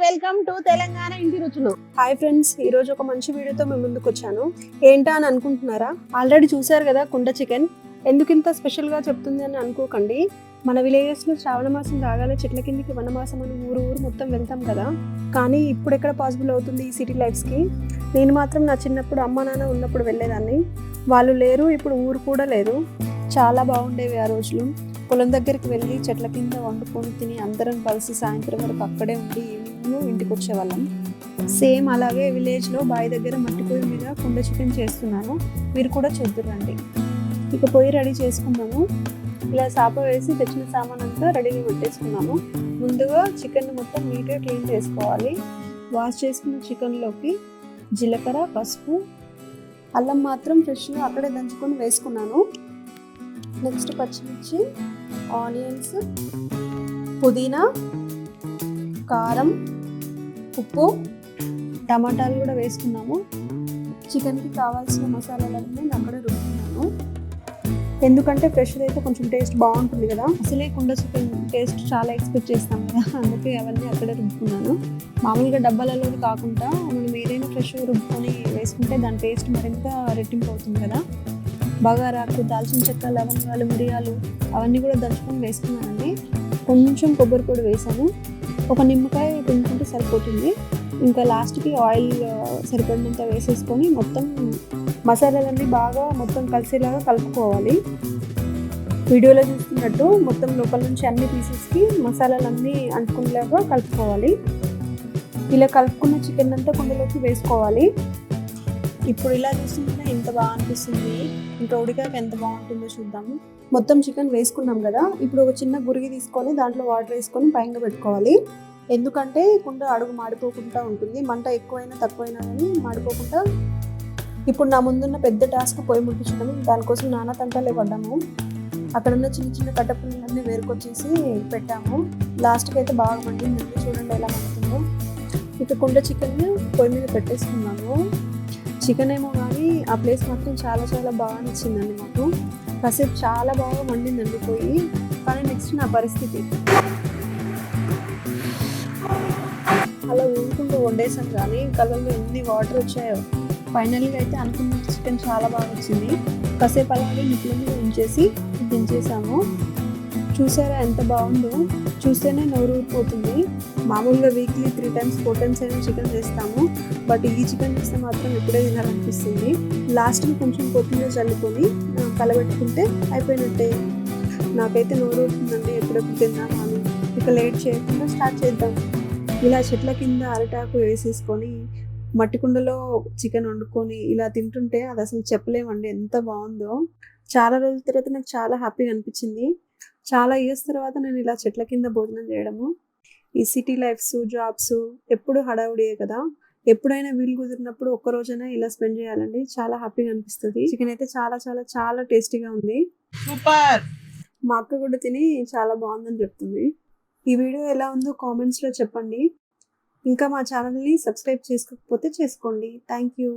Welcome to Telangana ఇంటి రుచులు. Hi friends, ఈ రోజు ఒక మంచి వీడియోతో మేము ముందుకు వచ్చాను. ఏంటా అని అనుకుంటున్నారా? ఆల్రెడీ చూసారు కదా కుండ చికెన్. ఎందుకు ఇంత స్పెషల్గా చెప్తుంది అని అనుకోకండి. మన విలేజెస్లో శ్రావణ మాసం రాగానే చెట్ల కిందికి వనమాసం అని ఊరు మొత్తం వెళ్తాం కదా. కానీ ఇప్పుడు ఎక్కడ పాసిబుల్ అవుతుంది ఈ సిటీ లైఫ్స్కి? నేను మాత్రం నా చిన్నప్పుడు అమ్మ నాన్న ఉన్నప్పుడు వెళ్ళేదాన్ని. వాళ్ళు లేరు, ఇప్పుడు ఊరు కూడా లేదు. చాలా బాగుండేవి ఆ రోజులు. పొలం దగ్గరికి వెళ్ళి చెట్ల కింద వండుకొని తిని అందరం కలిసి సాయంత్రం వరకు అక్కడే ఉండి ఈవినింగ్ ఇంటికి వచ్చేవాళ్ళం. సేమ్ అలాగే విలేజ్లో బావి దగ్గర మట్టి పొయ్యి మీద కుండ చికెన్ చేస్తున్నాను. మీరు కూడా చూద్దురండి. ఇక పొయ్యి రెడీ చేసుకున్నాము. ఇలా సాప వేసి తెచ్చిన సామాన్ అంతా రెడీగా పెట్టేసుకున్నాము. ముందుగా చికెన్ మొత్తం నీట్గా క్లీన్ చేసుకోవాలి. వాష్ చేసుకున్న చికెన్లోకి జీలకర్ర, పసుపు, అల్లం మాత్రం ఫ్రెష్గా అక్కడే దంచుకొని వేసుకున్నాను. నెక్స్ట్ పచ్చిమిర్చి, ఆనియన్స్, పుదీనా, కారం, ఉప్పు, టమాటాలు కూడా వేసుకున్నాము. చికెన్కి కావాల్సిన మసాలాలన్నీ నేను అక్కడే రుబ్బుకున్నాను. ఎందుకంటే ఫ్రెష్ అయితే కొంచెం టేస్ట్ బాగుంటుంది కదా. అసలే కుండ చికెన్ టేస్ట్ చాలా ఎక్స్పెక్ట్ చేస్తాం కదా, అందుకే అవన్నీ అక్కడే రుబ్బుకున్నాను. మామూలుగా డబ్బాలలో కాకుండా మనం ఏదైనా ఫ్రెష్గా రుబ్బుకొని వేసుకుంటే దాని టేస్ట్ మరింత రెట్టింపు అవుతుంది కదా. బగారాకు, దాల్చిన చెక్క, లవంగాలు, మిరియాలు అవన్నీ కూడా దంచుకొని వేసుకున్నానండి. కొంచెం కొబ్బరి పొడి వేసాను. ఒక నిమ్మకాయ పిండుకుంటే సరిపోతుంది. ఇంకా లాస్ట్కి ఆయిల్ సరిపడినంత వేసేసుకొని మొత్తం మసాలాలన్నీ బాగా మొత్తం కలిసేలాగా కలుపుకోవాలి. వీడియోలో చూస్తున్నట్టు మొత్తం లోపల నుంచి అన్ని పీసెస్కి మసాలాలన్నీ అంటుకునేలాగా కలుపుకోవాలి. ఇలా కలుపుకున్న చికెన్ అంతా కుండలోకి వేసుకోవాలి. ఇప్పుడు ఇలా చూస్తుంటే ఎంత బాగా అనిపిస్తుంది. ఇంకా ఉడికాక ఎంత బాగుంటుందో చూద్దాము. మొత్తం చికెన్ వేసుకున్నాం కదా. ఇప్పుడు ఒక చిన్న గురిగి తీసుకొని దాంట్లో వాటర్ వేసుకొని పైన పెట్టుకోవాలి. ఎందుకంటే కుండ అడుగు మాడిపోకుండా ఉంటుంది. మంట ఎక్కువైనా తక్కువైనా కానీ మాడిపోకుండా. ఇప్పుడు నా ముందున్న పెద్ద టాస్క్ పొయ్యి ముట్టించడం. దానికోసం నానా తంటాలే పడ్డాము. అక్కడున్న చిన్న చిన్న కట్టపుల్లన్నీ వేరుకొచ్చేసి పెట్టాము. లాస్ట్కి అయితే బాగా మండిందండి. చూడండి ఎలా మండుతుందో. ఇక కుండ చికెన్ పొయ్యి మీద పెట్టేసుకున్నాము. చికెన్ ఏమో కానీ ఆ ప్లేస్ మాత్రం చాలా చాలా బాగా నచ్చిందండి మాకు. కాసేపు చాలా బాగా మండిందండి పోయి. కానీ నెక్స్ట్ నా పరిస్థితి అలా ఊరుకుంటూ వండేసాం కానీ కళ్ళల్లో ఎన్ని వాటర్ వచ్చాయో. ఫైనల్గా అయితే అనుకున్న చికెన్ చాలా బాగా వచ్చింది. కాసేపు అలాగే నిప్పుల మీద ఉంచేసి దించేసాము. చూసారా ఎంత బాగుందో? చూస్తేనే నోరు ఊరిపోతుంది. మామూలుగా వీక్లీ 3 times 4 times అయినా చికెన్ చేస్తాము. బట్ ఈ చికెన్ చేస్తే మాత్రం ఎప్పుడే తినాలనిపిస్తుంది. లాస్ట్కి కొంచెం కొత్తిమీర చల్లుకొని కలబెట్టుకుంటే అయిపోయినట్టే. నాకైతే నోరు ఊరుతుందండి ఎప్పుడెప్పుడు తిందామా అని. ఇక లేట్ చేయకుండా స్టార్ట్ చేద్దాం. ఇలా చెట్ల కింద అరిటాకు వేసేసుకొని మట్టి కుండలో చికెన్ వండుకొని ఇలా తింటుంటే అది అసలు చెప్పలేమండి ఎంత బాగుందో. చాలా రోజుల తర్వాత నాకు చాలా హ్యాపీగా అనిపించింది. చాలా ఇయర్స్ తర్వాత నేను ఇలా చెట్ల కింద భోజనం చేయడము. ఈ సిటీ లైఫ్స్, జాబ్స్ ఎప్పుడు హడావుడియే కదా. ఎప్పుడైనా వీలు కుదిరినప్పుడు ఒక్క రోజైనా ఇలా స్పెండ్ చేయాలండి. చాలా హ్యాపీగా అనిపిస్తుంది. చికెన్ అయితే చాలా చాలా చాలా టేస్టీగా ఉంది. సూపర్. మా అక్క కూడా తిని చాలా బాగుందని చెప్తుంది. ఈ వీడియో ఎలా ఉందో కామెంట్స్లో చెప్పండి. ఇంకా మా ఛానల్ని సబ్స్క్రైబ్ చేసుకోకపోతే చేసుకోండి. Thank you.